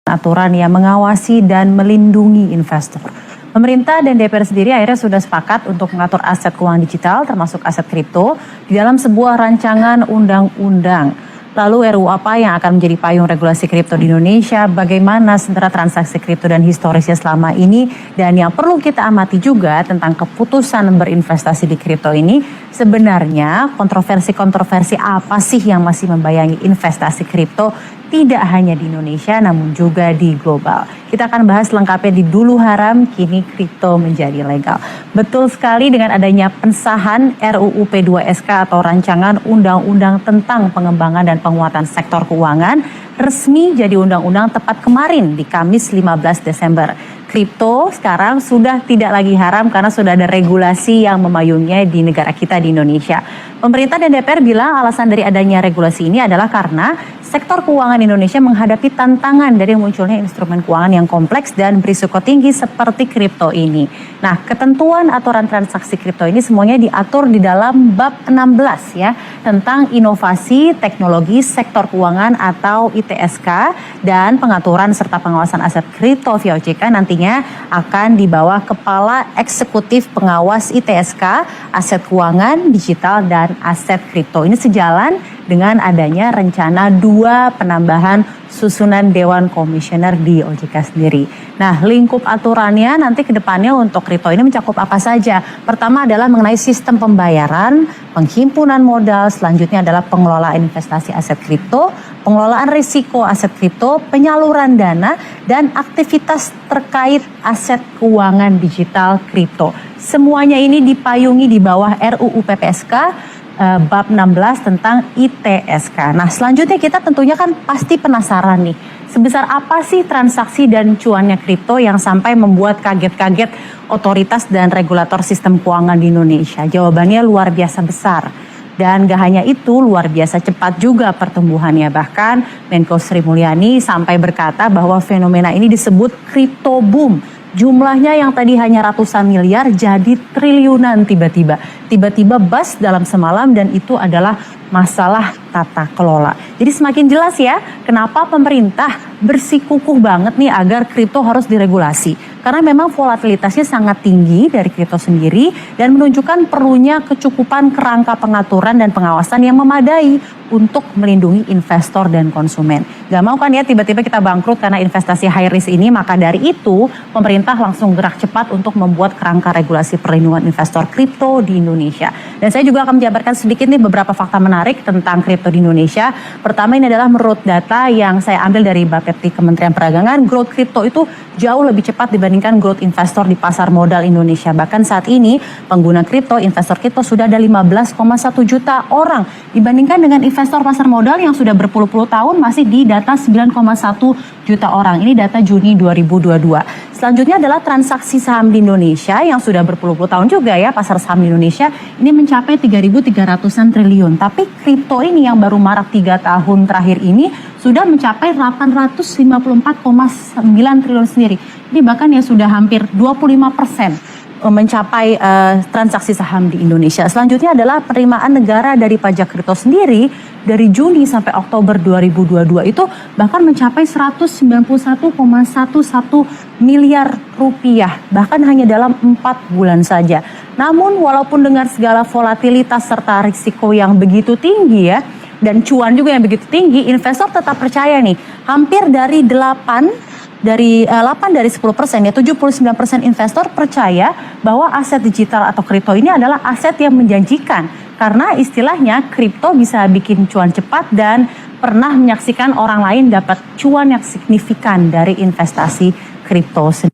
aturan yang mengawasi dan melindungi investor. Pemerintah dan DPR sendiri akhirnya sudah sepakat untuk mengatur aset keuangan digital termasuk aset kripto di dalam sebuah rancangan undang-undang. Lalu RUU apa yang akan menjadi payung regulasi kripto di Indonesia, bagaimana sebenarnya transaksi kripto dan historisnya selama ini, dan yang perlu kita amati juga tentang keputusan berinvestasi di kripto ini, sebenarnya kontroversi-kontroversi apa sih yang masih membayangi investasi kripto tidak hanya di Indonesia namun juga di global. Kita akan bahas lengkapnya di Dulu Haram, kini kripto menjadi legal. Betul sekali, dengan adanya pengesahan RUU P2SK atau Rancangan Undang-Undang tentang Pengembangan dan Penguatan Sektor Keuangan resmi jadi undang-undang tepat kemarin di Kamis 15 Desember. Kripto sekarang sudah tidak lagi haram karena sudah ada regulasi yang memayunginya di negara kita di Indonesia. Pemerintah dan DPR bilang alasan dari adanya regulasi ini adalah karena sektor keuangan Indonesia menghadapi tantangan dari munculnya instrumen keuangan yang kompleks dan berisiko tinggi seperti kripto ini. Nah, ketentuan aturan transaksi kripto ini semuanya diatur di dalam bab 16 ya, tentang inovasi teknologi sektor keuangan atau ITSK, dan pengaturan serta pengawasan aset kripto via OJK nantinya akan di bawah Kepala Eksekutif Pengawas ITSK, Aset Keuangan Digital dan Aset Kripto. Ini sejalan dengan adanya rencana 2 penambahan susunan Dewan Komisioner di OJK sendiri. Nah, lingkup aturannya nanti ke depannya untuk kripto ini mencakup apa saja? Pertama adalah mengenai sistem pembayaran, penghimpunan modal, selanjutnya adalah pengelolaan investasi aset kripto, pengelolaan risiko aset kripto, penyaluran dana, dan aktivitas terkait aset keuangan digital kripto. Semuanya ini dipayungi di bawah RUU PPSK bab 16 tentang ITSK. Nah, selanjutnya kita tentunya kan pasti penasaran nih, sebesar apa sih transaksi dan cuannya kripto yang sampai membuat kaget-kaget otoritas dan regulator sistem keuangan di Indonesia? Jawabannya luar biasa besar. Dan gak hanya itu, luar biasa cepat juga pertumbuhannya. Bahkan Menko Sri Mulyani sampai berkata bahwa fenomena ini disebut crypto boom. Jumlahnya yang tadi hanya ratusan miliar jadi triliunan tiba-tiba. Tiba-tiba bust dalam semalam, dan itu adalah masalah tata kelola. Jadi semakin jelas ya kenapa pemerintah bersikukuh banget nih agar kripto harus diregulasi. Karena memang volatilitasnya sangat tinggi dari kripto sendiri dan menunjukkan perlunya kecukupan kerangka pengaturan dan pengawasan yang memadai untuk melindungi investor dan konsumen. Gak mau kan ya tiba-tiba kita bangkrut karena investasi high risk ini, maka dari itu pemerintah langsung gerak cepat untuk membuat kerangka regulasi perlindungan investor kripto di Indonesia. Dan saya juga akan menjabarkan sedikit nih beberapa fakta menarik tentang kripto di Indonesia. Pertama, ini adalah menurut data yang saya ambil dari Bapepti Kementerian Perdagangan, growth kripto itu jauh lebih cepat dibandingkan growth investor di pasar modal Indonesia. Bahkan saat ini pengguna kripto, investor kripto sudah ada 15,1 juta orang dibandingkan dengan investor pasar modal yang sudah berpuluh-puluh tahun masih di data 9,1 juta orang. Ini data Juni 2022. Selanjutnya adalah transaksi saham di Indonesia yang sudah berpuluh-puluh tahun juga ya, pasar saham di Indonesia ini mencapai 3.300-an triliun. Tapi kripto ini yang baru marak 3 tahun terakhir ini sudah mencapai 854,9 triliun sendiri. Ini bahkan ya sudah hampir 25% mencapai transaksi saham di Indonesia. Selanjutnya adalah penerimaan negara dari pajak kripto sendiri dari Juni sampai Oktober 2022 itu bahkan mencapai 191,11 miliar rupiah, bahkan hanya dalam 4 bulan saja. Namun walaupun dengan segala volatilitas serta risiko yang begitu tinggi ya, dan cuan juga yang begitu tinggi, investor tetap percaya nih, hampir dari 8 dari 10% ya, 79% investor percaya bahwa aset digital atau kripto ini adalah aset yang menjanjikan. Karena istilahnya kripto bisa bikin cuan cepat dan pernah menyaksikan orang lain dapat cuan yang signifikan dari investasi kripto sendiri.